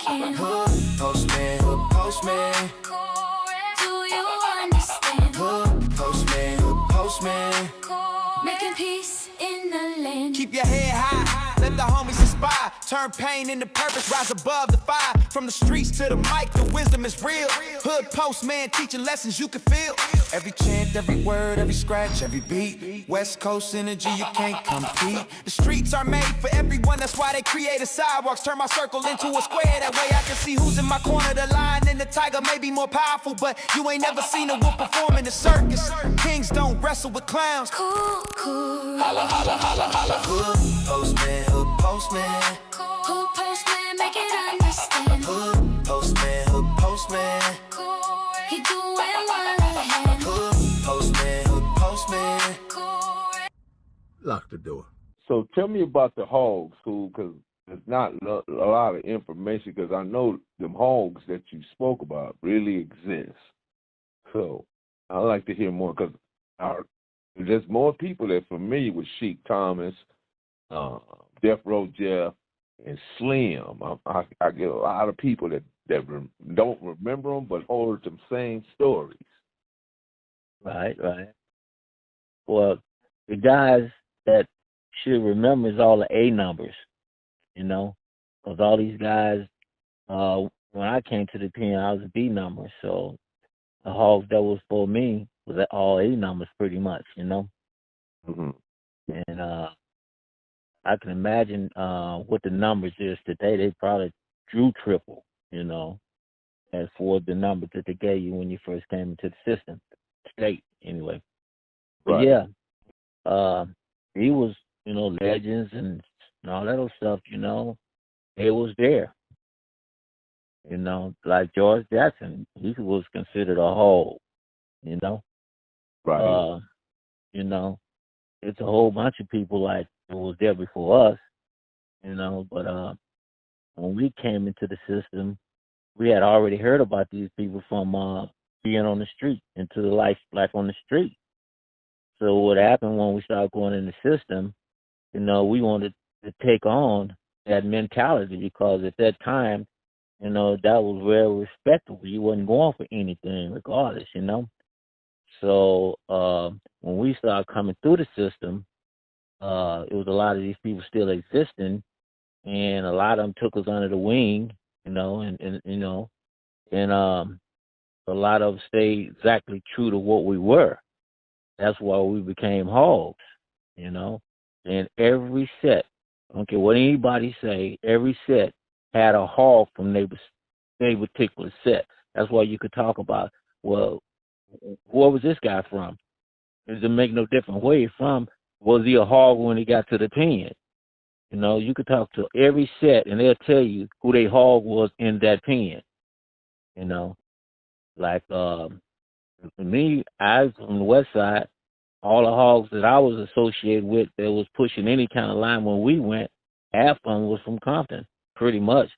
can. Hood postman, hood postman. Do you understand? Hood postman. Making peace in the land. Keep your head high, let the homies inspire. Turn pain into purpose, rise above the fire. From the streets to the mic, the wisdom is real. Hood postman teaching lessons you can feel. Every chant, every word, every scratch, every beat. West Coast energy, you can't compete. The streets are made for everyone, that's why they created sidewalks. Turn my circle into a square, that way I can see who's in my corner. The lion and the tiger may be more powerful, but you ain't never seen a wolf perform in the circus. Kings don't wrestle with clowns. Cool, cool. Holla, holla, holla, holla. Hood postman, hood postman. Hood postman, make it understand. Hood postman. He doing one hand. Hood postman. Lock the door. So tell me about the hogs, Hoova, because there's not a lot of information, because I know them hogs that you spoke about really exist. So I'd like to hear more, because there's more people that are familiar with Sheik Thomas, Death Row Jeff, and Slim. I get a lot of people that don't remember them, but hold them same stories. Right. Well, the guys that should remember is all the A numbers, because all these guys, when I came to the pen, I was a B number, so the hogs that was for me was all A numbers pretty much, Mm-hmm. And I can imagine what the numbers is today. They probably drew triple, as for the numbers that they gave you when you first came into the system, state anyway. But Right. yeah, he was, legends and all that old stuff, it was there. Like George Jackson, he was considered a hog, Right. It's a whole bunch of people like it was there before us, but when we came into the system, we had already heard about these people from being on the street, into the life on the street. So what happened when we started going in the system, we wanted to take on that mentality, because at that time, that was very respectable. You wasn't going for anything regardless, So when we started coming through the system, it was a lot of these people still existing, and a lot of them took us under the wing, and a lot of them stayed exactly true to what we were. That's why we became hogs, And every set, I don't care what anybody say, every set had a hog from their particular set. That's why you could talk about, well, where was this guy from? It doesn't make no difference where he's from. Was he a hog when he got to the pen? You could talk to every set, and they'll tell you who their hog was in that pen. Like me, I was from the west side. All the hogs that I was associated with that was pushing any kind of line when we went, half of them was from Compton, pretty much.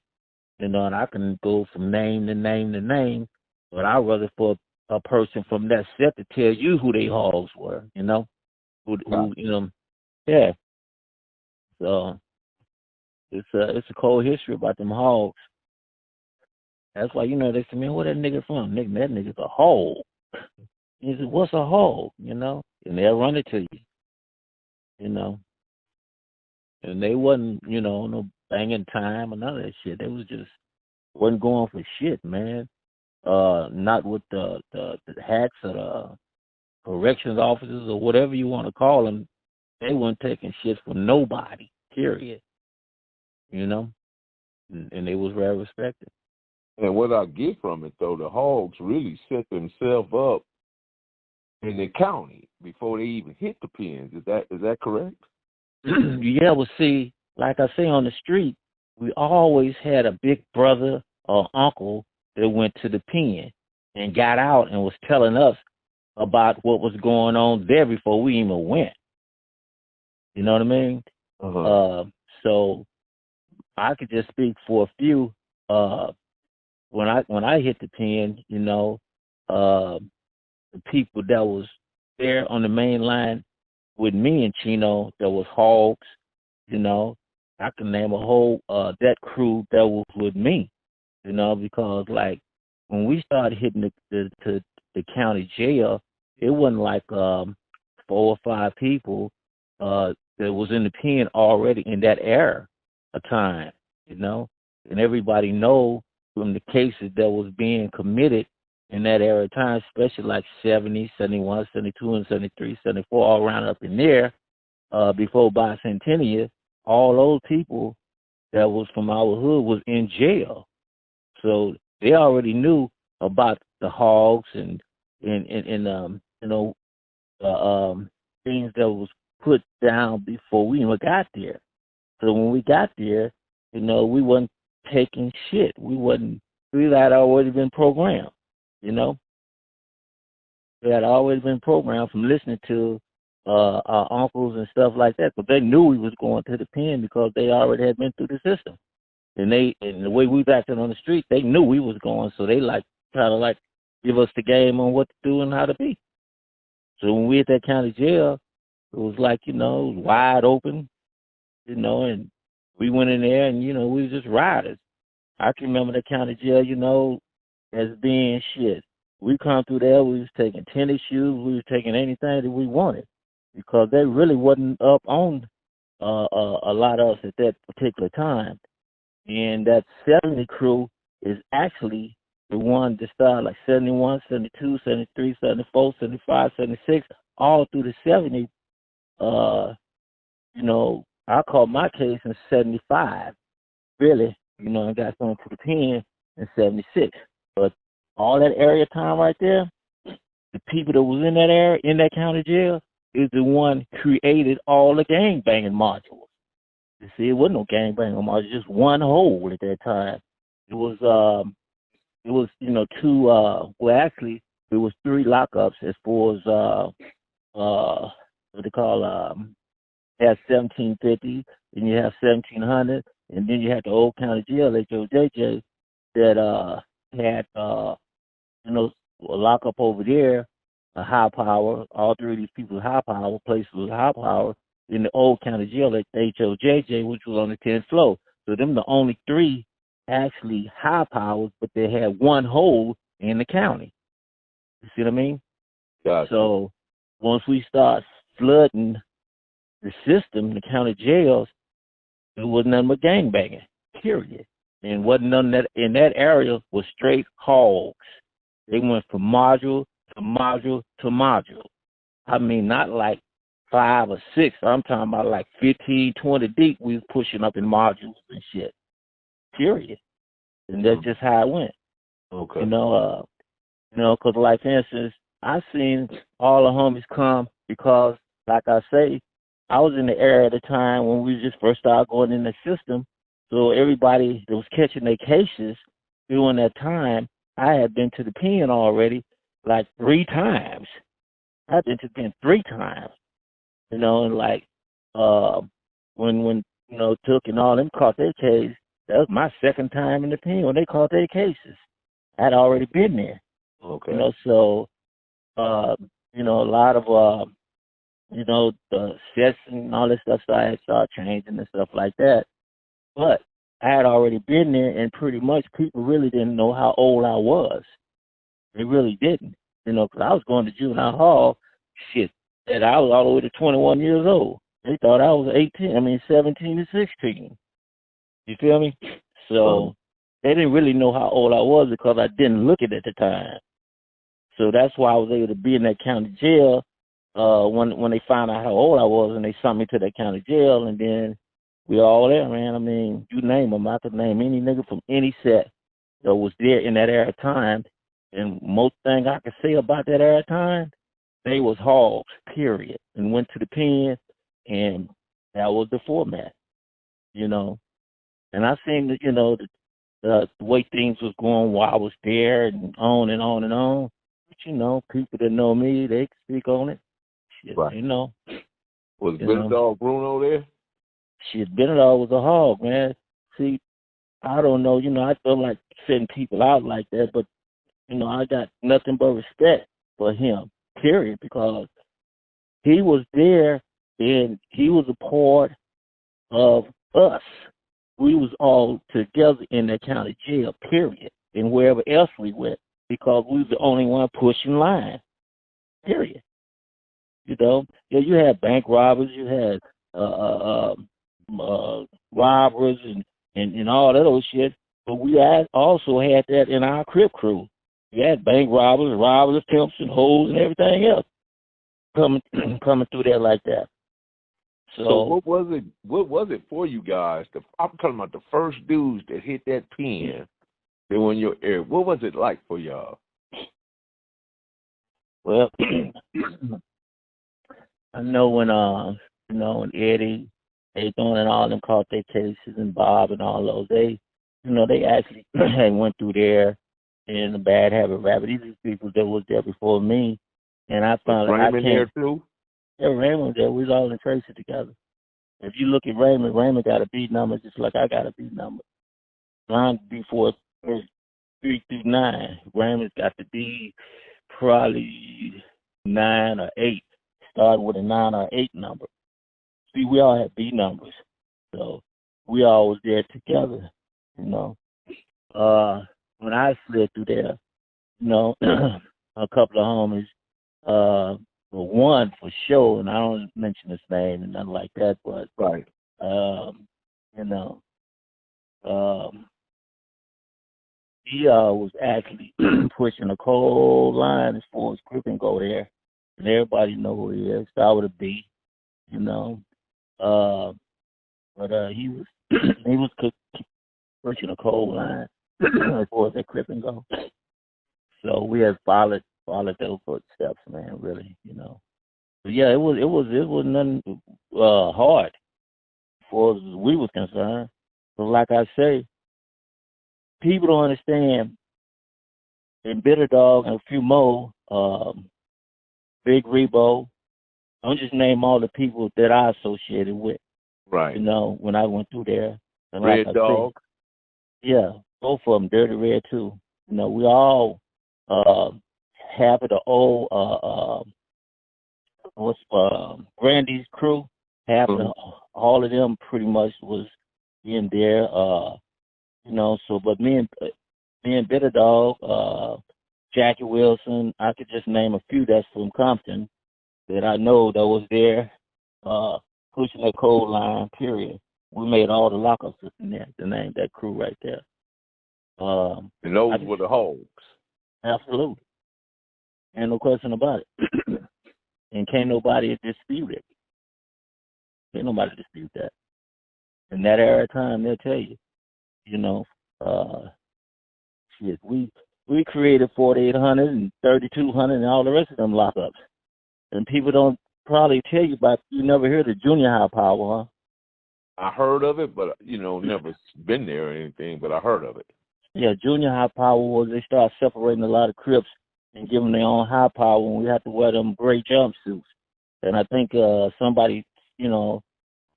And I can go from name to name to name, but I'd rather for a person from that set to tell you who they hogs were, who yeah. So it's a cold history about them hogs. That's why, they say, man, where that nigga from? Nigga, that nigga's a hog. He said, what's a hog? And they'll run it to you, And they wasn't, no banging time or none of that shit. They was just wasn't going for shit, man. Not with the hacks or the corrections officers or whatever you want to call them. They weren't taking shit from nobody, period. And they was very respected. And what I get from it, though, the hogs really set themselves up in the county before they even hit the pens. Is that correct? Yeah, well, see, like I say, on the street, we always had a big brother or uncle that went to the pen and got out and was telling us about what was going on there before we even went. You know what I mean? Uh-huh. So I could just speak for a few. When I hit the pen, the people that was there on the main line with me and Chino, there was hogs. I can name a whole that crew that was with me. because like when we started hitting the county jail, it wasn't like 4 or 5 people that was in the pen already in that era of time, and everybody know from the cases that was being committed in that era of time, especially like 70, 71, 72, and 73, 74, all around up in there, before bicentennial, all those people that was from our hood was in jail. So they already knew about the hogs and things that was put down before we even got there. So when we got there, we wasn't taking shit. We had already been programmed, We had always been programmed from listening to our uncles and stuff like that, but they knew we was going to the pen because they already had been through the system. And the way we was acting on the street, they knew we was going, so they try to give us the game on what to do and how to be. So when we at that county jail, it was it was wide open, and we went in there and, we was just riders. I can remember the county jail, as being shit. We come through there, we was taking tennis shoes, we was taking anything that we wanted because they really wasn't up on a lot of us at that particular time. And that 70 crew is actually the one that started 71, 72, 73, 74, 75, 76, all through the 70. I caught my case in 75, really, I got thrown to the pen in 76. But all that area time right there, the people that was in that area, in that county jail, is the one created all the gang banging modules. You see, it wasn't no gang banging modules, just one hole at that time. It was 3 lockups as far as what they call you have 1750, and you have 1700, and then you had the old county jail, HOJJ, that had a lockup over there, a high power. All 3 of these people were high power, places with high power in the old county jail at HOJJ, which was on the 10th floor. So them the only 3 actually high powers, but they had one hole in the county. You see what I mean? Gotcha. So once we start flooding the system, the county jails, it was nothing but gangbanging, period. And wasn't none that in that area was straight hogs. They went from module to module to module. I mean, not 5 or 6. I'm talking about 15, 20 deep. We was pushing up in modules and shit, period. And that's just how it went. Okay. Because for instance, I seen all the homies come because, like I say, I was in the era at the time when we just first started going in the system. So everybody that was catching their cases during that time, I had been to the pen already 3 times. I've been to the pen 3 times. And when Took and all them caught their case, that was my 2nd time in the pen when they caught their cases. I'd already been there. Okay. So a lot of the sets and all this stuff started changing and stuff like that. But I had already been there, and pretty much people really didn't know how old I was. They really didn't, because I was going to juvenile hall, and I was all the way to 21 years old. They thought I was 17 and 16. You feel me? So they didn't really know how old I was because I didn't look it at the time. So that's why I was able to be in that county jail when they found out how old I was, and they sent me to that county jail, and then we all there, man. I mean, you name them. I could name any nigga from any set that was there in that era of time, and most thing I could say about that era of time, they was hogs, period, and went to the pen, and that was the format, And I seen the way things was going while I was there, and on and on and on. But people that know me, they can speak on it. Shit, right. Was Benedog Bruno there? Shit, Benedog was a hog, man. See, I don't know, I don't like setting people out like that, but, I got nothing but respect for him, period, because he was there and he was a part of us. we was all together in the county jail, period, and wherever else we went, because we was the only one pushing line, period. You know, yeah, you had bank robbers, you had robbers and all that old shit, but we also had that in our Crip crew. We had bank robbers, pimps, and hoes, and everything else coming through there like that. So what was it? What was it for you guys? I'm talking about the first dudes that hit that pen. They were in your area. What was it like for y'all? Well, I know when Eddie, Thorne and all them caught their cases, and Bob and all those, they actually went through there in the Bad Habit Rabbit. These are people that was there before me, and I found Raymond there too. Yeah, Raymond was there. We was all in Tracy together. If you look at Raymond got a beat number just like I got a beat number. Mine before 3 through 9. Raymond's got to be probably 9 or 8. Started with a 9 or 8 number. See, we all had B numbers, so we all was there together. You know, when I slid through there, a couple of homies. Well, one for sure, and I don't mention his name and nothing like that, but right, he was actually pushing a cold line as far as Crippin go there, and everybody know who he is. Start with a B, but he was pushing a cold line as far as that Crippin go. So we had followed those footsteps, man. Really, But yeah, it was nothing hard as far as we was concerned. But like I say, people don't understand. In Bitter Dog and a few more, Big Rebo. I'll just name all the people that I associated with. Right. When I went through there. And Red like Dog. Yeah, both of them, Dirty Red too. We all half of the old Brandy's crew, half of all of them pretty much was in there. So but me and Bitter Dog, Jackie Wilson, I could just name a few that's from Compton that I know that was there, pushing that cold line, period. We made all the lockups in there to name that crew right there. And those were the HOGGS. Absolutely. Ain't no question about it. And can't nobody dispute it. Can't nobody dispute that. In that era of time, they'll tell you, shit, we created 4,800 and 3,200 and all the rest of them lockups. And people don't probably tell you about, you never heard of junior high power, huh? I heard of it, but, never been there or anything, but I heard of it. Yeah, junior high power was they start separating a lot of Crips and giving their own high power when we had to wear them gray jumpsuits. And I think somebody,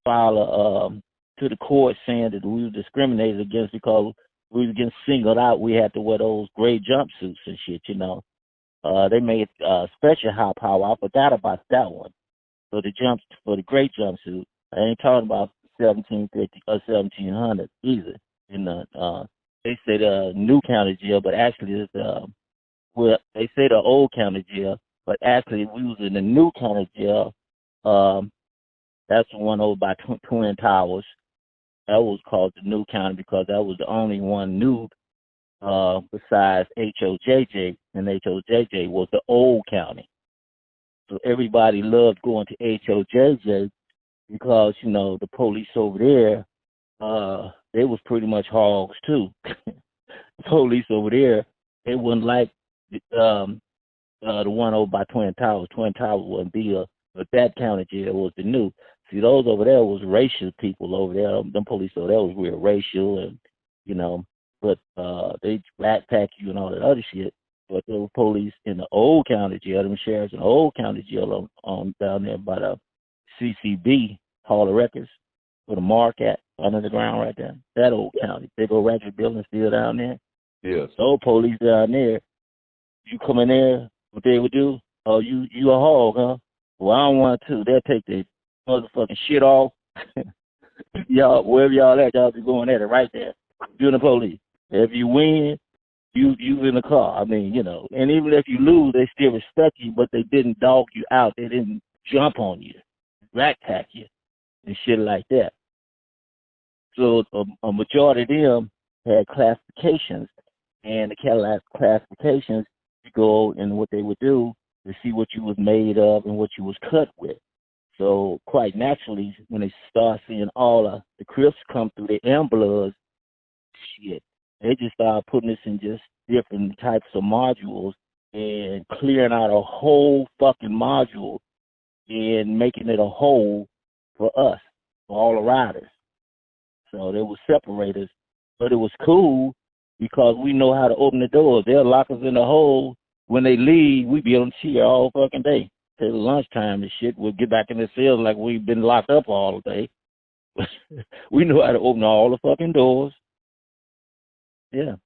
filed to the court saying that we were discriminated against because we were getting singled out. We had to wear those gray jumpsuits and shit, They made special high power. I forgot about that one. For the gray jumpsuit, I ain't talking about 1750 or 1700 either. They say the new county jail, but actually it's they say the old county jail, but actually we was in the new county jail. That's the one over by Twin Towers. That was called the new county because that was the only one new besides HOJJ, and HOJJ was the old county. So everybody loved going to HOJJ because, the police over there, they was pretty much hogs too. The police over there, they wouldn't like the one over by Twin Towers. Twin Towers wasn't Bill, but that county jail was the new. See, those over there was racial people over there. Them police over there was real racial, and but they backpack you and all that other shit. But there were police in the old county jail, them sheriffs in the old county jail on down there by the CCB Hall of Records, with a mark at under the ground right there. That old county, big old record building still down there. Yes. The old police down there. You come in there, what they would do? Oh, you a hog, huh? Well, I don't want to. They'll take their motherfucking shit off. y'all, wherever y'all at, y'all be going at it right there. You and the police. If you win, you in the car. I mean, and even if you lose, they still respect you, but they didn't dog you out. They didn't jump on you, rat pack you, and shit like that. So a majority of them had classifications, and the classifications, you go and what they would do to see what you was made of and what you was cut with. So quite naturally, when they start seeing all of the Crips come through the Bloods, shit, they just start putting us in just different types of modules and clearing out a whole fucking module and making it a whole for us, for all the riders. So they would separate us, but it was cool because we know how to open the doors. They'll lock us in the hole. When they leave, we be on cheer all fucking day. Till lunchtime and shit, we'll get back in the cells like we've been locked up all day. We know how to open all the fucking doors. Yeah.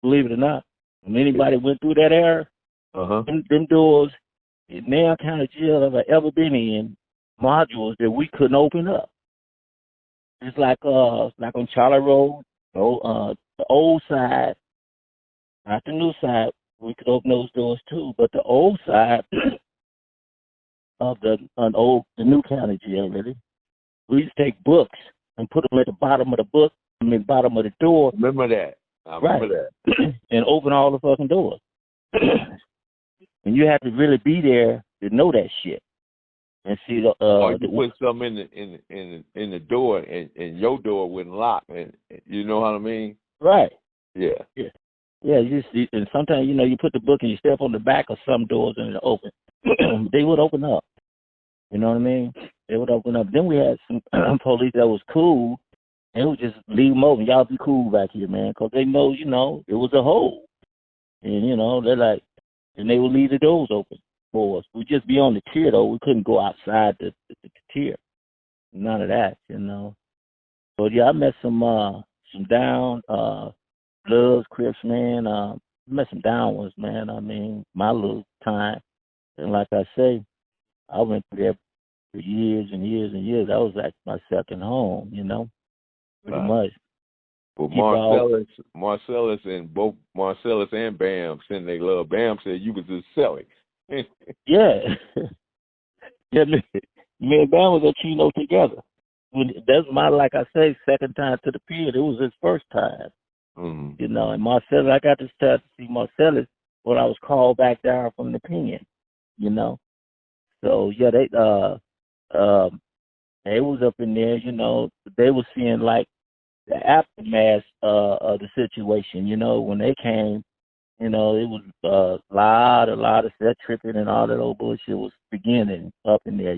Believe it or not. When anybody went through that era, them doors in Nail County Jail have ever been in modules that we couldn't open up. It's like on Charlie Road, the old side, not the new side, we could open those doors too, but the old side of the new county jail, really, we used to take books and put them at the bottom of the book, bottom of the door. Remember that. I remember that. And open all the fucking doors. And you have to really be there to know that shit. And see the or you put something in the door and your door wouldn't lock, and you know what I mean? Right. Yeah. Yeah. Yeah, and sometimes, you put the book and you step on the back of some doors and they open. They would open up. You know what I mean? They would open up. Then we had some police that was cool, and they would just leave them open. Y'all be cool back here, man, because they know, it was a hole. And, they're like, and they would leave the doors open for us. We'd just be on the tier, though. We couldn't go outside the tier. None of that, But, yeah, I met some down Bloods, Crips, man. I met some down ones, man. I mean, my little time. And like I say, I went through there for years and years and years. That was like my second home, pretty much. Well, Marcellus and Bam said they love. Bam said you was just selling. Yeah. Yeah, me and Bam was at Chino together. That's my, like I say, second time to the pier. It was his first time. Mm-hmm. And Marcellus, I got to start to see Marcellus when I was called back down from the pen, So, yeah, they was up in there, they were seeing, like, the aftermath of the situation, when they came, it was a lot of set tripping and all that old bullshit was beginning up in there,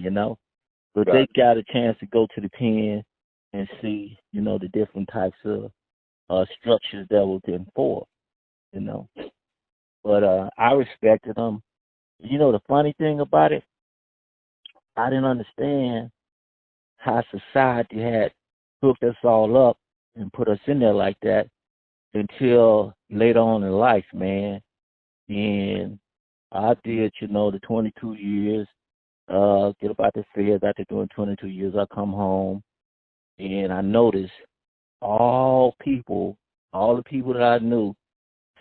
But they got a chance to go to the pen and see, the different types of structures that was enforced, But I respected them. The funny thing about it, I didn't understand how society had hooked us all up and put us in there like that until later on in life, man. And I did, the 22 years, get about the feds after doing 22 years. I come home and I noticed all the people that I knew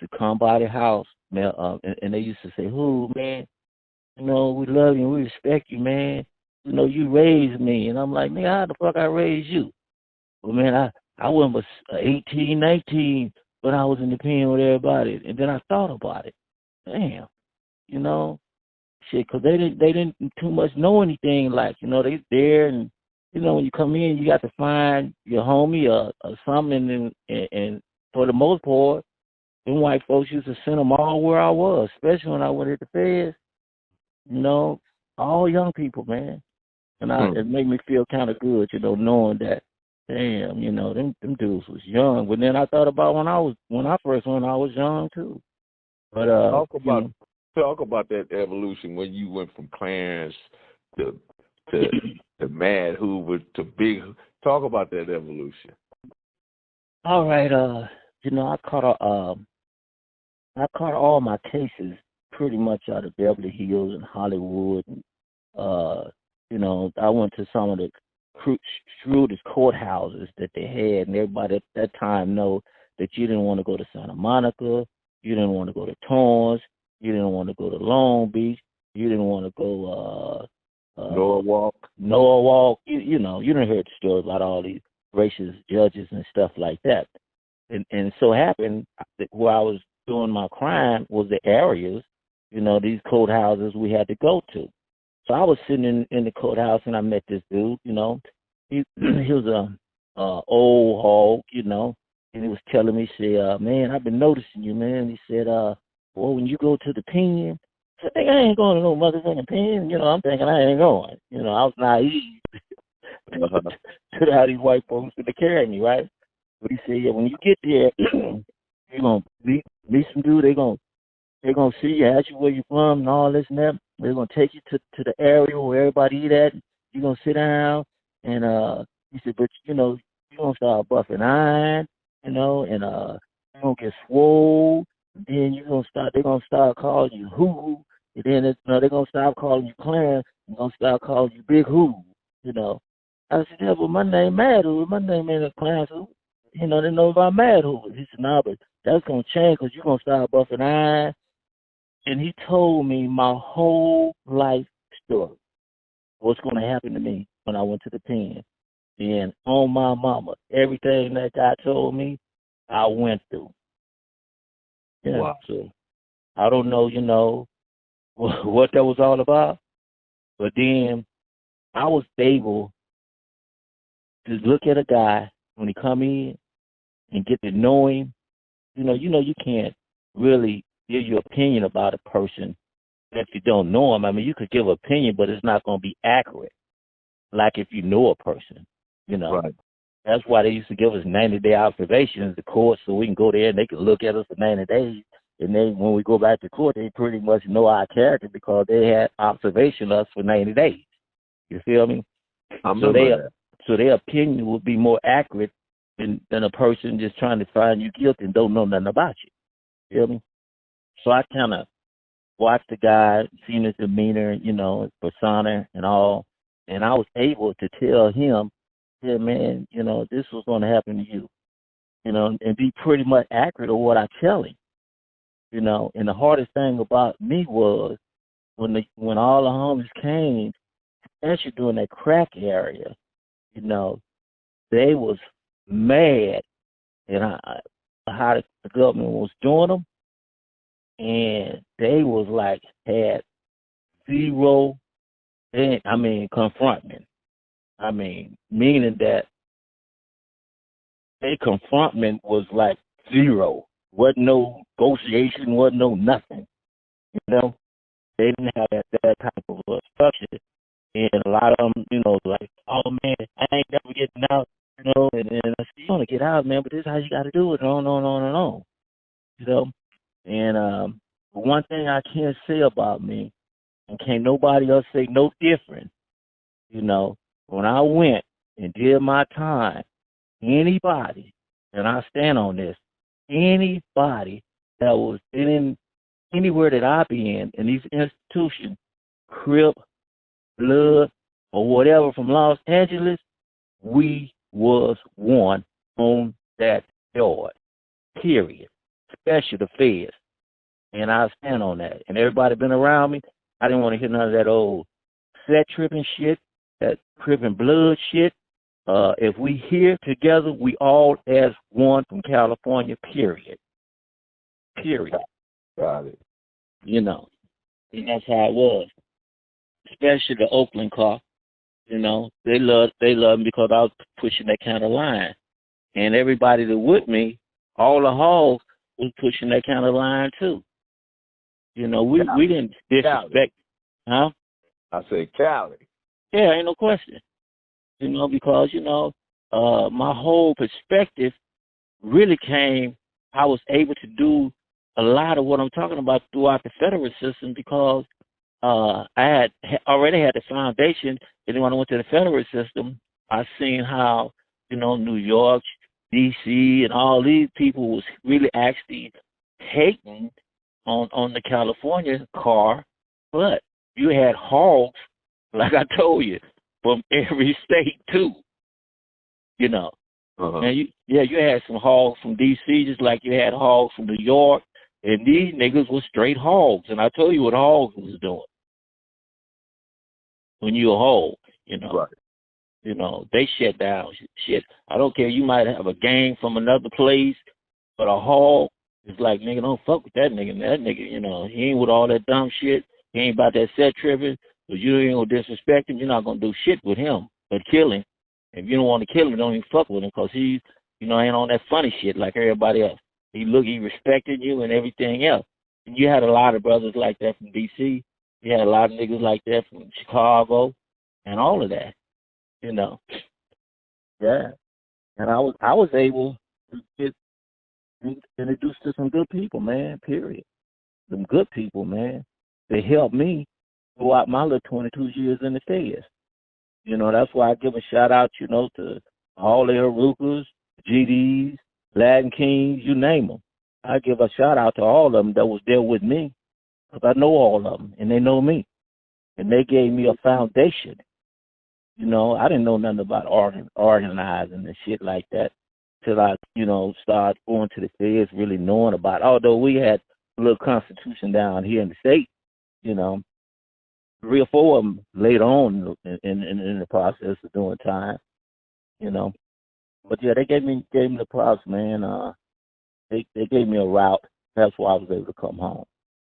to come by the house, man, and they used to say, "Who, man, we love you and we respect you, man. You raised me." And I'm like, "Man, how the fuck I raised you?" Well, man, I was 18, 19 when I was in the pen with everybody. And then I thought about it. Damn, shit, because they didn't too much know anything. Like, they there and, when you come in, you got to find your homie or something. And for the most part, them white folks used to send them all where I was, especially when I went at the feds. All young people, man. And it made me feel kind of good, knowing that, damn, them dudes was young. But then I thought about when I first went, I was young too. But talk about that evolution when you went from Clarence to Mad Hoover to Big. Talk about that evolution. All right, I caught all my cases pretty much out of Beverly Hills and Hollywood. And, I went to some of the shrewdest courthouses that they had, and everybody at that time know that you didn't want to go to Santa Monica, you didn't want to go to Torrance, you didn't want to go to Long Beach, you didn't want to go Norwalk. You know, you didn't hear the story about all these racist judges and stuff like that. And so happened that where I was doing my crime was the areas, you know, these courthouses we had to go to. So I was sitting in the courthouse and I met this dude, you know. He was a old hog, you know, and he was telling me, he said, man, I've been noticing you, man. He said, well, when you go to the pen, I think I ain't going to no motherfucking pen. You know, I'm thinking I ain't going. You know, I was naive to how these white folks going to carry me, right? But he said, yeah, when you get there, you're going to meet some dude. They're going to see you, ask you where you're from and all this and that. They're going to take you to the area where everybody eat at. You're going to sit down. And he said, but, you know, you're going to start buffing iron, you know, and you're going to get swole. And then they're going to start calling you Hoova. And then they're going to stop calling you Clarence. They're going to start calling you Big Hoova, you know. I said, yeah, but my name Mad Hoova. My name ain't Clarence Hoova. You know, they know about Mad Hoova. He said, no, but that's going to change because you're going to start buffing iron. And he told me my whole life story, what's going to happen to me when I went to the pen. And on my mama, everything that God told me, I went through. Yeah, wow. So I don't know, you know, what that was all about. But then I was able to look at a guy when he come in and get to know him. You know, you can't really give your opinion about a person if you don't know him. I mean, you could give an opinion, but it's not going to be accurate. Like if you know a person, you know. Right. That's why they used to give us 90-day observations to court so we can go there and they can look at us for 90 days. And then when we go back to court, they pretty much know our character because they had observation of us for 90 days. You feel me? So their opinion would be more accurate than a person just trying to find you guilty and don't know nothing about you. You feel me? So I kind of watched the guy, seen his demeanor, you know, his persona and all, and I was able to tell him, yeah, man, you know, this was going to happen to you, you know, and be pretty much accurate of what I tell him, you know. And the hardest thing about me was when all the homies came, especially during that crack area, you know, they was mad at how the government was doing them, and they was like had zero, confrontment. I mean, meaning that their confrontment was like zero. Wasn't no negotiation, wasn't no nothing. You know, they didn't have that type of structure. And a lot of them, you know, like, oh man, I ain't never getting out, you know, and I said, you want to get out, man, but this is how you got to do it, on. You know, and one thing I can't say about me, and can't nobody else say no different, you know, when I went and did my time, anybody, and I stand on this, anybody that was anywhere that I be in these institutions, Crip, Blood, or whatever from Los Angeles, we was one on that yard, period, especially the feds. And I stand on that. And everybody been around me, I didn't want to hear none of that old set tripping shit, that tripping blood shit. If we here together, we all as one from California, period. Got it. You know, and that's how it was. Especially the Oakland car, you know, they loved me because I was pushing that kind of line. And everybody that with me, all the hogs was pushing that kind of line too. You know, we didn't disrespect, huh? I said Cali. Yeah, ain't no question. You know, because, you know, my whole perspective really came, I was able to do a lot of what I'm talking about throughout the federal system because I had already had the foundation, and then when I went to the federal system, I seen how, you know, New York, D.C., and all these people was really actually hating on the California car, but you had hogs, like I told you, from every state too. You know. And you had some hogs from D.C. just like you had hogs from New York, and these niggas were straight hogs. And I told you what hogs was doing when you a hog, you know. Right. You know, they shut down shit. I don't care. You might have a gang from another place, but a hog is like, nigga, don't fuck with that nigga. That nigga, you know, he ain't with all that dumb shit. He ain't about that set tripping. But you ain't gonna disrespect him. You're not gonna do shit with him, but kill him. If you don't want to kill him, don't even fuck with him, because he, you know, ain't on that funny shit like everybody else. He respected you and everything else. And you had a lot of brothers like that from D.C. You had a lot of niggas like that from Chicago and all of that, you know. Yeah. And I was able to get introduced to some good people, man, period. Some good people, man. They helped me throughout my little 22 years in the States. You know, that's why I give a shout out, you know, to all the Arukas, GDs, Latin Kings, you name them. I give a shout out to all of them that was there with me, because I know all of them, and they know me. And they gave me a foundation. You know, I didn't know nothing about organizing and shit like that till I, you know, started going to the feds, really knowing about it. Although we had a little constitution down here in the state, you know, 3 or 4 of them later on in the process of doing time, you know. But yeah, they gave me the props, man. They gave me a route. That's why I was able to come home.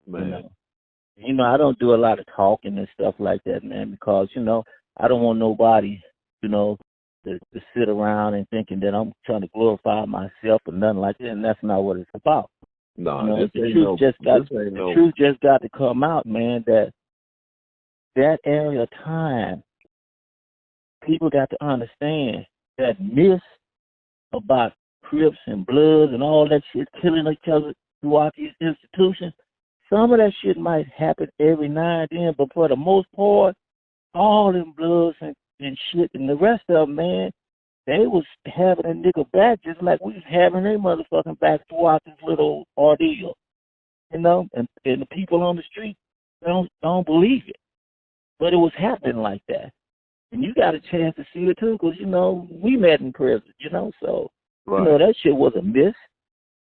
Man. You know, I don't do a lot of talking and stuff like that, man, because, you know, I don't want nobody, you know, to sit around and thinking that I'm trying to glorify myself or nothing like that, and that's not what it's about. No, you know, the truth just got to come out, man, that area of time, people got to understand that myth about Crips and Bloods and all that shit killing each other throughout these institutions. Some of that shit might happen every now and then, but for the most part, all them Bloods and shit and the rest of them, man, they was having a nigga back just like we was having their motherfucking back throughout this little ordeal. You know, and the people on the street don't believe it. But it was happening like that. And you got a chance to see it too, because, you know, we met in prison, you know, so, right. You know, that shit was a miss.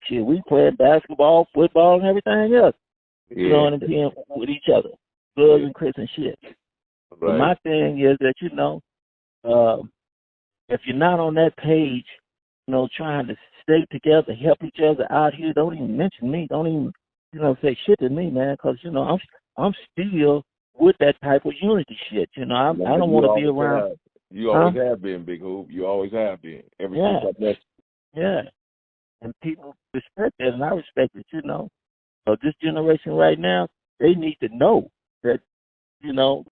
Shit, we played basketball, football, and everything else. Yeah. You know, and being with each other, Bloods and Crips and shit. Right. But my thing is that, you know, if you're not on that page, you know, trying to stay together, help each other out here, don't even mention me. Don't even, you know, say shit to me, man, because, you know, I'm still with that type of unity shit, you know. I don't want to be around. You always have been, Big Hoop. You always have been. Ever since I met you. Yeah. And people respect that, and I respect it, you know. So this generation right now, they need to know that, you know,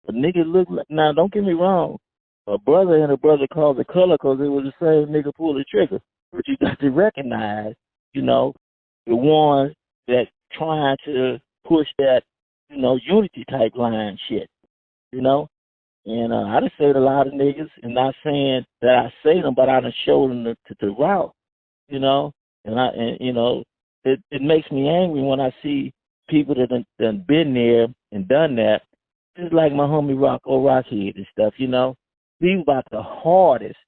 a nigga look like, now don't get me wrong, a brother and a brother called the color because it was the same nigga pull the trigger. But you got to recognize, you know, the ones that trying to push that, you know, unity type line shit, you know. And I done saved a lot of niggas, and not saying that I saved them, but I done showed them the route, you know. And you know, it makes me angry when I see people that done been there and done that. Just like my homie Rocco Rockhead and stuff, you know. He was about the hardest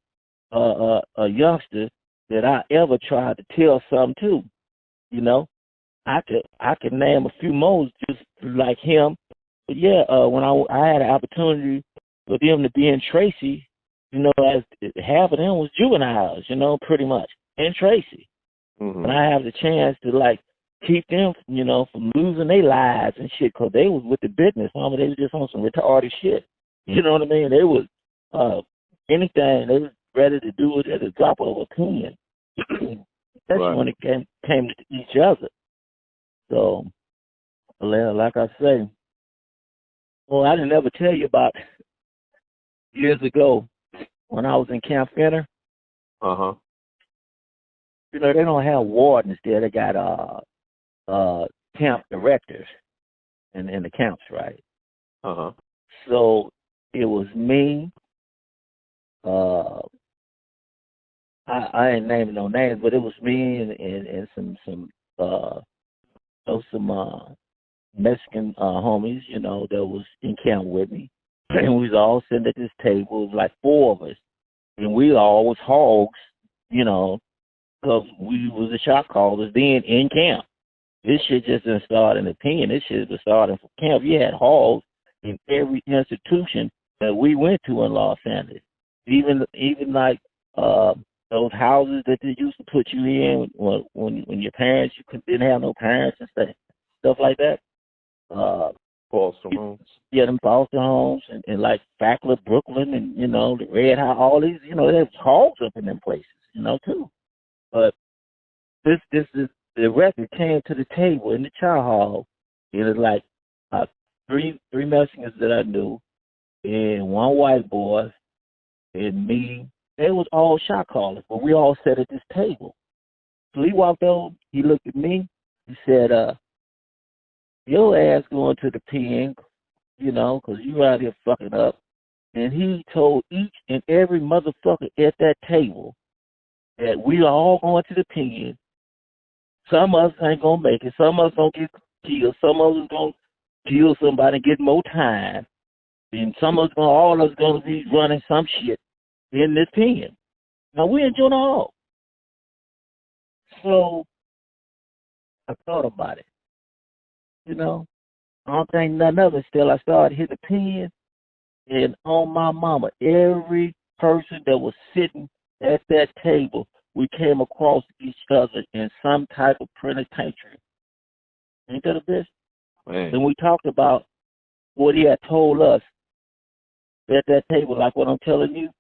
a youngster that I ever tried to tell something to, you know. I could name a few more just like him. But yeah, when I had an opportunity for them to be in Tracy, you know, as half of them was juveniles, you know, pretty much, in Tracy. Mm-hmm. And I have the chance to, like, keep them, you know, from losing their lives and shit, because they was with the business. They was just on some retarded shit. You know what I mean? They was anything. They was ready to do it at the drop of a pen. That's right. When it came to each other. So, like I say, well, I didn't ever tell you about years ago when I was in Camp Finner. Uh-huh. You know, they don't have wardens there. They got camp directors in the camps, right? Uh-huh. So it was me. I ain't naming no names, but it was me and some Mexican homies, you know, that was in camp with me. And we was all sitting at this table. It was like 4 of us. And we all was hogs, you know, because we was the shot callers then in camp. This shit just didn't start in the pen. This shit was starting from camp. You had hogs in every institution that we went to in Los Angeles. Even like those houses that they used to put you in when your parents, didn't have no parents and stuff like that. Foster homes. Yeah, them foster homes and like Fackler, Brooklyn, and, you know, the Red House, all these, you know, there's hogs up in them places, you know, too. But this is, the record came to the table in the chow hall. It was like three Mexicans that I knew, and 1 white boy, and me. They was all shot callers, but we all sat at this table. So he walked over, he looked at me, he said, your ass going to the pen, you know, 'cause you out here fucking up. And he told each and every motherfucker at that table that we are all going to the pen. Some of us ain't going to make it. Some of us going to get killed. Some of us going to kill somebody and get more time. And some of us, all of us going to be running some shit in this pen. Now, we enjoy it all. So I thought about it. You know, I don't think nothing of it. Still, I started hitting the pen, and on my mama, every person that was sitting at that table, we came across each other in some type of penitentiary. Ain't that a bitch? Man. And we talked about what he had told us at that table, like what I'm telling you.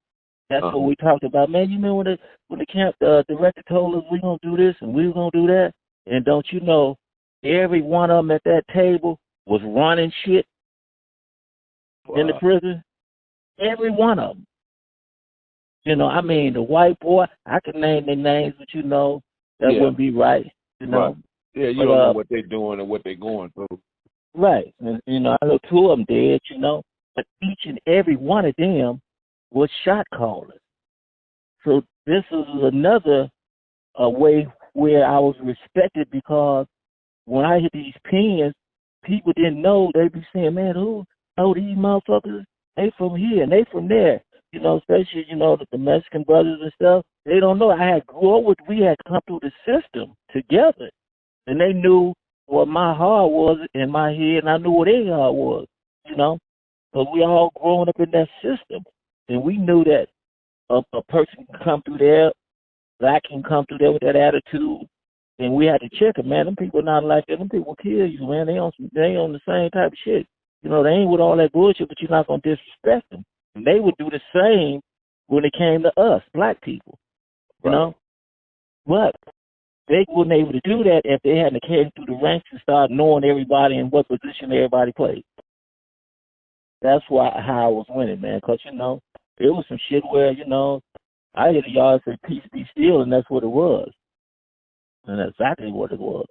That's what we talked about. Man, you remember when the camp director told us we gonna do this and we were gonna do that? And don't you know, every one of them at that table was running shit in the prison. Every one of them. You know, I mean, the white boy, I can name their names, but you know, that wouldn't be right. You know? Right. Yeah, you don't know what they're doing and what they're going through. Right. And, you know, I know 2 of them dead, you know, but each and every one of them was shot callers. So this is another way where I was respected, because when I hit these pens, people didn't know. They'd be saying, man, these motherfuckers, they from here and they from there. You know, especially, you know, the Mexican brothers and stuff. They don't know. I had grew up with, we had come through the system together. And they knew what my heart was in my head, and I knew what their heart was, you know. But we all growing up in that system. And we knew that a person can come through there, black can come through there with that attitude. And we had to check them, man. Them people not like that. Them people kill you, man. They on the same type of shit. You know, they ain't with all that bullshit, but you're not going to disrespect them. And they would do the same when it came to us, black people, you know. But they wouldn't able to do that if they hadn't came through the ranks and started knowing everybody and what position everybody played. That's how I was winning, man, because, you know, it was some shit where, you know, I hit a yard and said, peace be still, and that's what it was. And that's exactly what it was.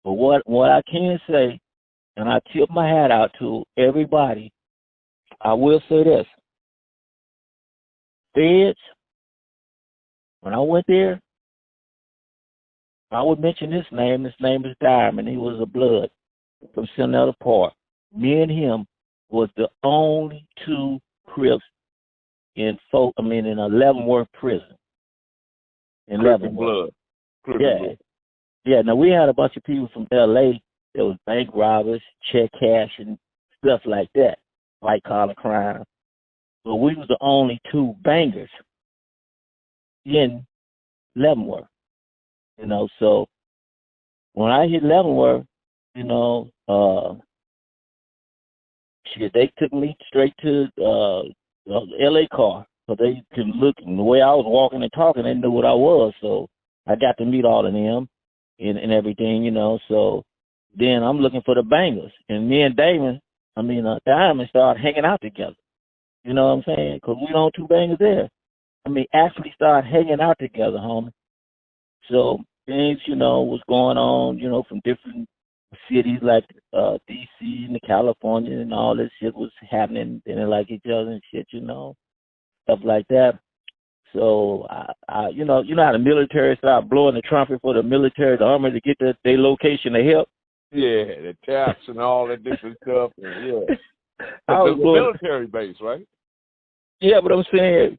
But what I can say, and I tip my hat out to everybody, I will say this. Feds, when I went there, I would mention his name. His name is Diamond. He was a blood from Senator Park. Me and him was the only 2 Crips in Leavenworth prison. In Leavenworth. Yeah. Yeah, now we had a bunch of people from LA that was bank robbers, check cash, and stuff like that, white collar crime. But we was the only 2 bangers in Leavenworth. You know, so when I hit Leavenworth, you know, they took me straight to the LA car. So they could look, and the way I was walking and talking, they knew what I was. So I got to meet all of them and everything, you know. So then I'm looking for the bangers. And me and Diamond started hanging out together. You know what I'm saying? Because we don't 2 bangers there. Actually started hanging out together, homie. So things, you know, was going on, you know, from different cities like D.C. and California, and all this shit was happening. They didn't like each other and shit, you know, stuff like that. So, I you know how the military started blowing the trumpet for the military, the army, to get their location to help? Yeah, the taps and all that different stuff. And I was the going, military base, right? yeah, but I'm saying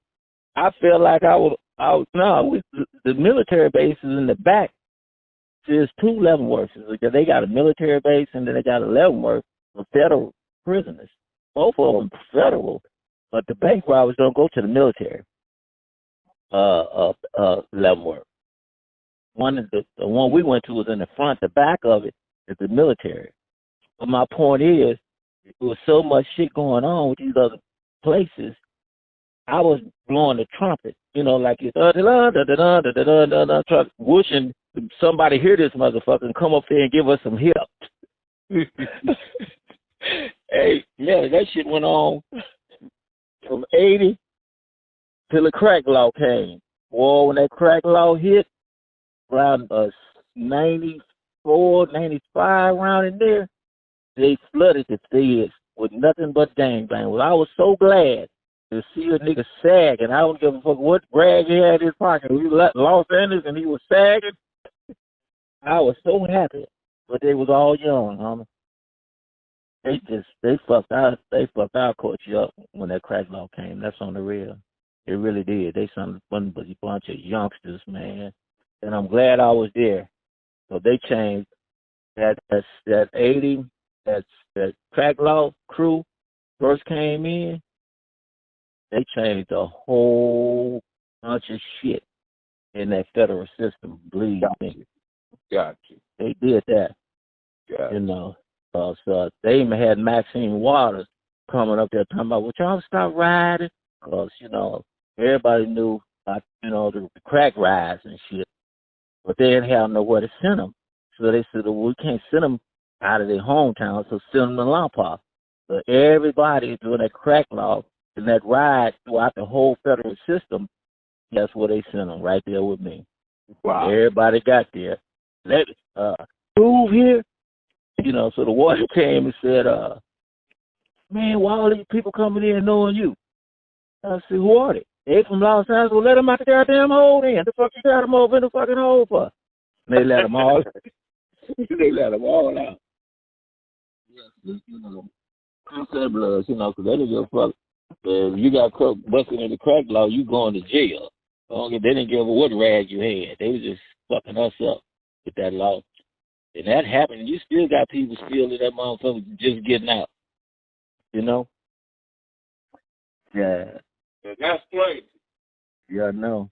I felt like the military base is in the back. There's two Leavenworths. Because they got a military base and then they got a Leavenworth for federal prisoners. Both of them federal, but the bank robbers don't go to the military. Leavenworth. The one we went to was in the front. The back of it is the military. But my point is, there was so much shit going on with these other places. I was blowing the trumpet, like it's wishing somebody hear this motherfucker and come up there and give us some help. Hey, yeah, that shit went on from 80 till the crack law came. Boy, when that crack law hit, around 94, 95, around in there, they flooded the feds with nothing but gangbang. Well, I was so glad to see a nigga sagging. I don't give a fuck what rag he had in his pocket. We was Los Angeles and he was sagging. I was so happy, but they was all young, homie. They fucked our culture up when that crack law came. That's on the real. It really did. They some bunch of youngsters, man. And I'm glad I was there. So they changed that 80, that crack law crew first came in. They changed a whole bunch of shit in that federal system. Believe me. Got you. They did that. Got So they even had Maxine Waters coming up there talking about, "Would y'all stop riding?" Because, everybody knew about, the crack rides and shit. But they didn't have nowhere to send them. So they said, well, we can't send them out of their hometown, so send them to Lampa. So everybody doing that crack law and that ride throughout the whole federal system, that's where they sent them, right there with me. Wow. Everybody got there. Let move here. So the warden came and said, man, why all these people coming in knowing you? I said, who are they? They from Los Angeles. Well, let them out the goddamn hole then. The fuck you got them over in the fucking hole for? And they let them all. They let them all out. Yes, concept bloods, because they didn't give a fuck. If you got busted in the crack law, you going to jail. They didn't give a what rag you had. They was just fucking us up with that law. And that happened. You still got people still in that motherfucker just getting out. Yeah. And that's crazy. Yeah, I know.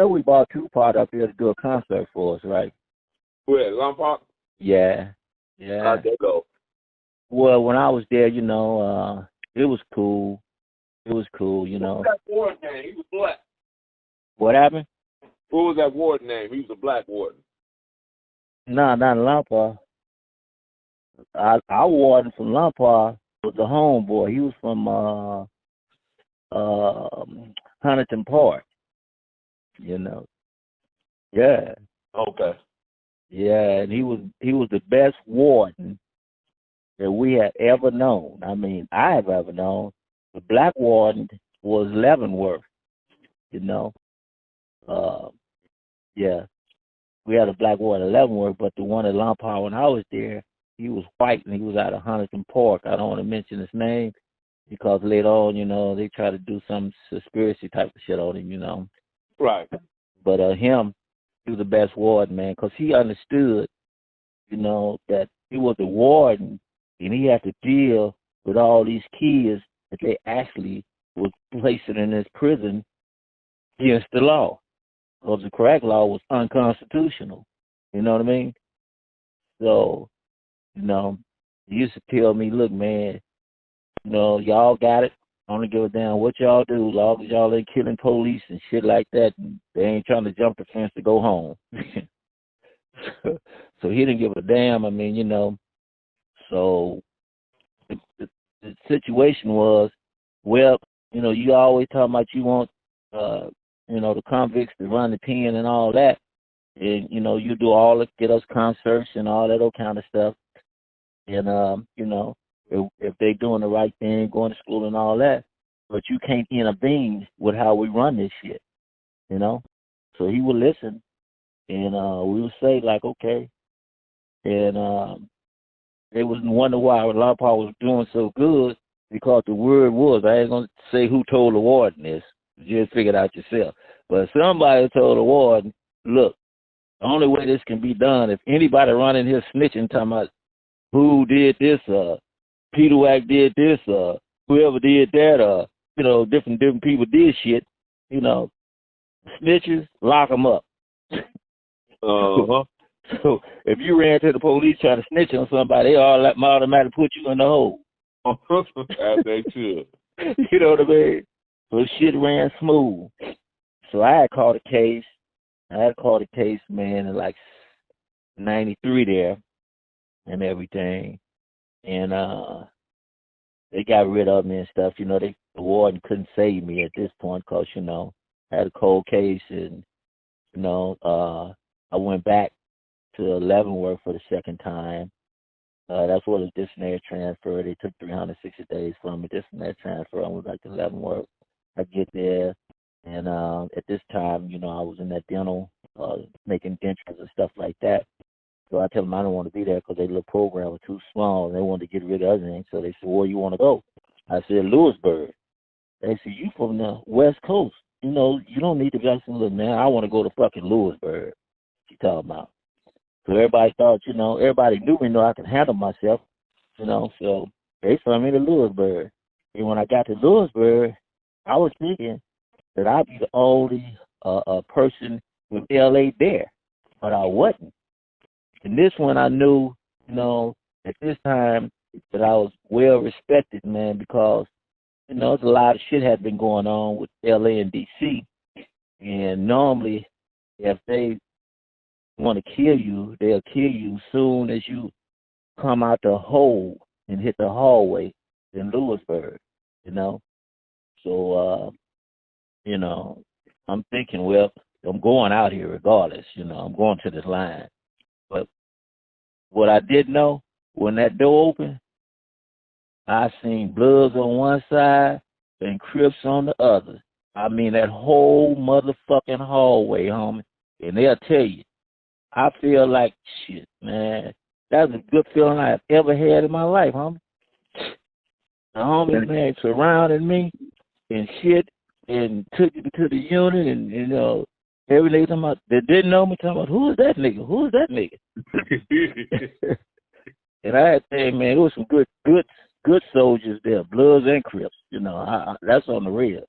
We bought Tupac up here to do a concert for us, right? Where, Lombard? Yeah. How'd that go? Well, when I was there, it was cool. It was cool, What was that Warden name? He was black. What happened? What was that Warden name? He was a black Warden. No, not in Lampa. Our Warden from Lampa was the homeboy. He was from Huntington Park. Yeah. Okay. Yeah, and he was the best warden that we had ever known. I mean, I have ever known. The black warden was Leavenworth. Yeah. We had a black warden at Leavenworth, but the one at Lampa when I was there, he was white and he was out of Huntington Park. I don't want to mention his name because later on, they try to do some conspiracy type of shit on him, Right. But him, he was the best warden, man, because he understood, that he was a warden and he had to deal with all these kids that they actually was placing in this prison against the law. Because the crack law was unconstitutional. You know what I mean? So, he used to tell me, look, man, y'all got it. I don't give a damn what y'all do, as long as y'all ain't killing police and shit like that. They ain't trying to jump the fence to go home. So he didn't give a damn. I mean, so the situation was, well, you always talking about you want, the convicts to run the pen and all that. And, you do all the get us concerts and all that old kind of stuff. And, if they doing the right thing, going to school and all that, but you can't intervene with how we run this shit, So he would listen, and we would say, like, okay. And They was wondering why La Pa was doing so good because the word was, I ain't going to say who told the warden this. You just figure it out yourself. But somebody told the warden, look, the only way this can be done, if anybody running here snitching, talking about who did this, Peter Wack did this, whoever did that, different people did shit, snitches, lock them up. Uh-huh. So if you ran to the police trying to snitch on somebody, they all automatically put you in the hole. As they should. You know what I mean? So shit ran smooth. So I had caught a case. Man, in like 93 there and everything. And they got rid of me and stuff. The warden couldn't save me at this point because, I had a cold case and, I went back to Leavenworth for the second time. That's where the disciplinary transfer. They took 360 days from me. Disciplinary transfer. I went back to Leavenworth. I get there, and at this time, I was in that dental, making dentures and stuff like that. So I tell them I don't want to be there because their little program was too small, and they wanted to get rid of everything. So they said, where you want to go? I said, Lewisburg. They said, you from the West Coast. You don't need to be like, look, man, I want to go to fucking Lewisburg. She talking about. So everybody thought, everybody knew me, I could handle myself, so they sent me to Lewisburg. And when I got to Lewisburg, I was thinking that I'd be the only person with LA there, but I wasn't. And this one I knew, at this time that I was well respected, man, because, there's a lot of shit had been going on with LA and DC. And normally, if they want to kill you, they'll kill you soon as you come out the hole and hit the hallway in Lewisburg, So, I'm thinking, well, I'm going out here regardless, I'm going to this line. But what I did know, when that door opened, I seen Bloods on one side and Crips on the other. I mean, that whole motherfucking hallway, homie. And they'll tell you, I feel like shit, man. That's a good feeling I've ever had in my life, homie. The homies, man, surrounded me and shit and took me to the unit and, everything talking about, they didn't know me, talking about, who is that nigga? Who is that nigga? And I had to say, man, there was some good soldiers there, Bloods and Crips. That's on the real.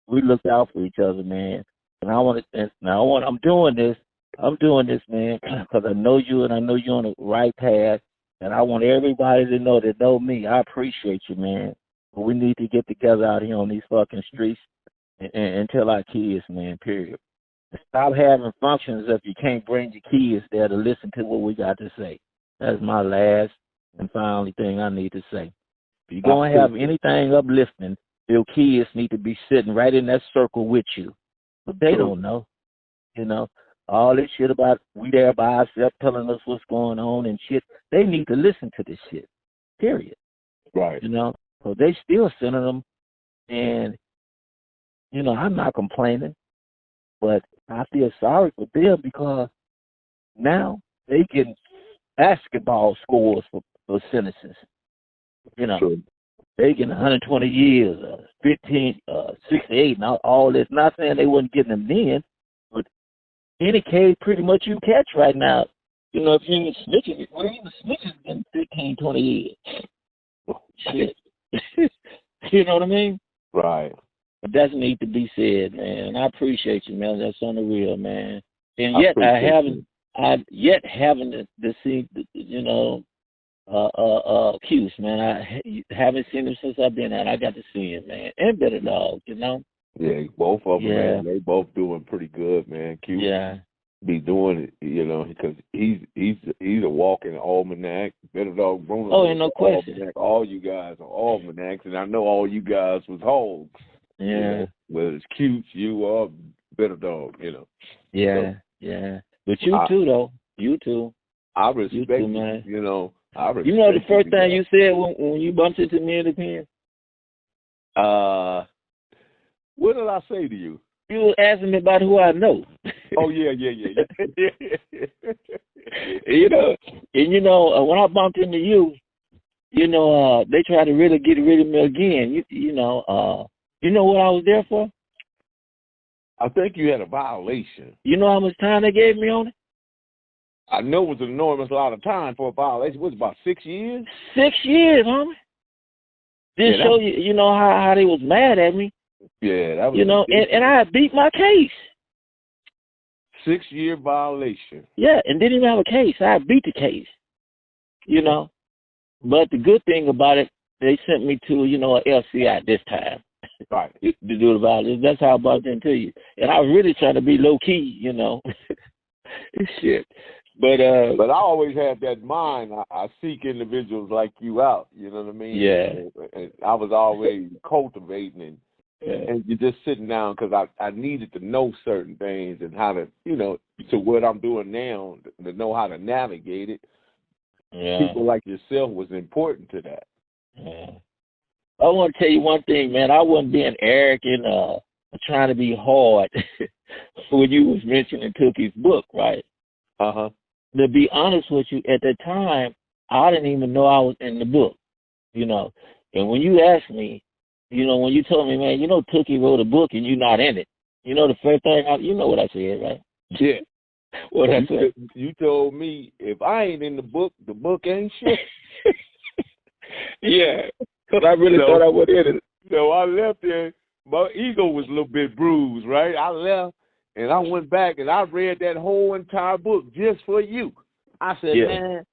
We looked out for each other, man. And I'm doing this, man, because I know you and I know you're on the right path. And I want everybody to know that know me. I appreciate you, man. But we need to get together out here on these fucking streets and tell our kids, man, period. Stop having functions if you can't bring your kids there to listen to what we got to say. That's my last and final thing I need to say. If you're going to have anything uplifting, your kids need to be sitting right in that circle with you. But they don't know, all this shit about we there by ourselves telling us what's going on and shit. They need to listen to this shit, period. Right. So they still sending them. And, I'm not complaining, but I feel sorry for them because now they get basketball scores for sentences. Sure. They getting 120 years, 15, 68, and all this. Not saying they wasn't getting them then, but any case pretty much you catch right now. If you ain't snitching, well, even snitching getting 15, 20 years. Shit. You know what I mean? Right. But that needs to be said, man. I appreciate you, man. That's on the real, man. And yet I haven't seen, Cuse, man. I haven't seen him since I've been there. I got to see him, man. And Better Dog, Yeah, both of them, man. They both doing pretty good, man. Cuse be doing it, because he's a walking almanac. Better Dog Bruno. Oh, ain't no question. Almanac. All you guys are almanacs, and I know all you guys was hogs. Yeah. Whether it's Cute, you or Better Dog, Yeah, so, yeah. But you too, though. You too. I respect you too, man. I respect the first thing you said when you bumped into me in the pen? What did I say to you? You were asking me about who I know. Oh, yeah. You know, and when I bumped into you, they tried to really get rid of me again. You know what I was there for? I think you had a violation. You know how much time they gave me on it? I know it was an enormous lot of time for a violation. What was it, about 6 years? 6 years, homie. Just show you, how they was mad at me. Yeah, that was. And I beat my case. 6-year violation. Yeah, and didn't even have a case. I beat the case. But the good thing about it, they sent me to, an LCI this time. Right. To do the violence. That's how I bumped into you. And I was really trying to be low key, Shit. But I always had that mind. I seek individuals like you out. You know what I mean? Yeah. And I was always cultivating and you're just sitting down because I needed to know certain things and how to, to what I'm doing now, to know how to navigate it. Yeah. People like yourself was important to that. Yeah. I want to tell you one thing, man. I wasn't being arrogant, trying to be hard when you was mentioning Tookie's book, right? Uh-huh. To be honest with you, at the time, I didn't even know I was in the book, And when you asked me, when you told me, man, Tookie wrote a book and you're not in it, the first thing, what I said, right? Yeah. What I said? You told me if I ain't in the book ain't shit. Yeah, because I really thought I was in it. So I left there. My ego was a little bit bruised, right? I left, and I went back, and I read that whole entire book just for you. I said, man,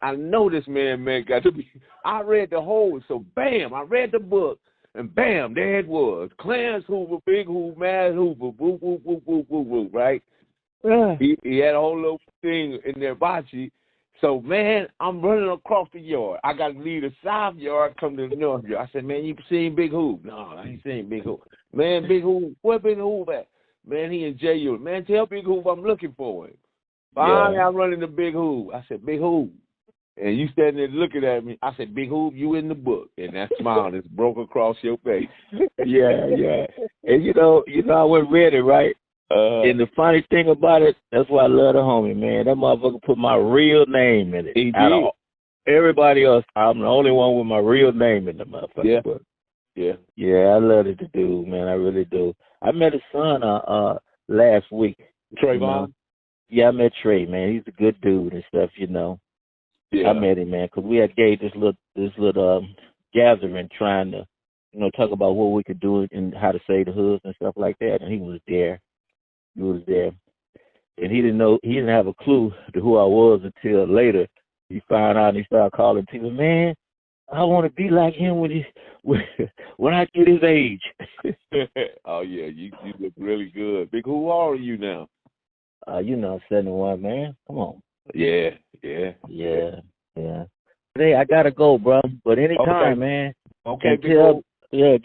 I know this man got to be. I read the whole, so bam, I read the book, and bam, there it was. Clarence Hoover, Big Hoover, Mad Hoover, woo, woo, woo, woo, woo, woo, right? He had a whole little thing in there, Bachi. So, man, I'm running across the yard. I got to leave the south yard, come to the north yard. I said, man, you seen Big Hoop? No, I ain't seen Big Hoop. Man, Big Hoop, where Big Hoop at? Man, he in jail unit. Man, tell Big Hoop I'm looking for him. Finally, I'm running to Big Hoop. I said, Big Hoop. And you standing there looking at me. I said, Big Hoop, you in the book. And that smile just broke across your face. Yeah. And, I went read it, right? And the funny thing about it, that's why I love the homie, man. That motherfucker put my real name in it. He did. Everybody else, I'm the only one with my real name in the motherfucker. Yeah. Yeah, I love it to do, man. I really do. I met his son last week. Trayvon? Yeah, I met Trey, man. He's a good dude and stuff, Yeah. I met him, man, because we had gave this little gathering trying to, talk about what we could do and how to save the hoods and stuff like that, and he was there. He was there, and he didn't have a clue to who I was until later. He found out and he started calling people, man, I want to be like him when I get his age. Oh, yeah, you look really good. Big, who are you now? 71, man. Come on. Yeah. Hey, I got to go, bro, but anytime, man. Okay, Big.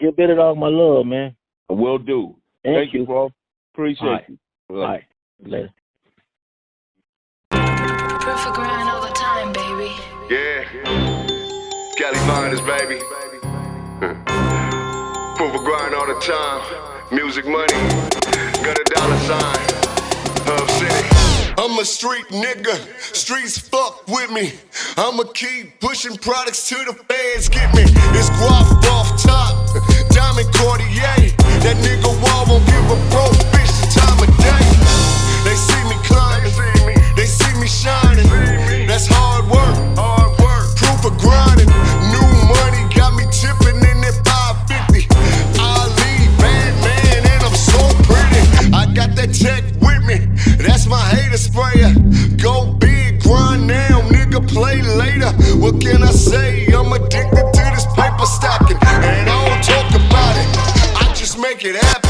Give Billy Dog my love, man. Will do. Thank you, bro. Appreciate you. All right. Later. Proof of grind all the time, baby. Yeah. Cali Finest, baby. Proof of grind all the time. Music money. Got a dollar sign. Hub City. I'm a street nigga, streets fuck with me. I'ma keep pushing products till the feds get me. It's guap off top, diamond Cartier. That nigga Wall won't give a broke bitch the time of day. They see me climbing, they see me shining. That's hard work, proof of grinding. New money got me tipping in that 550. Ali, bad man, and I'm so pretty. I got that tech with me, that's my hater sprayer. Go big, grind now, nigga, play later. What can I say? I'm addicted to this paper stacking, and I don't talk about it, I just make it happen.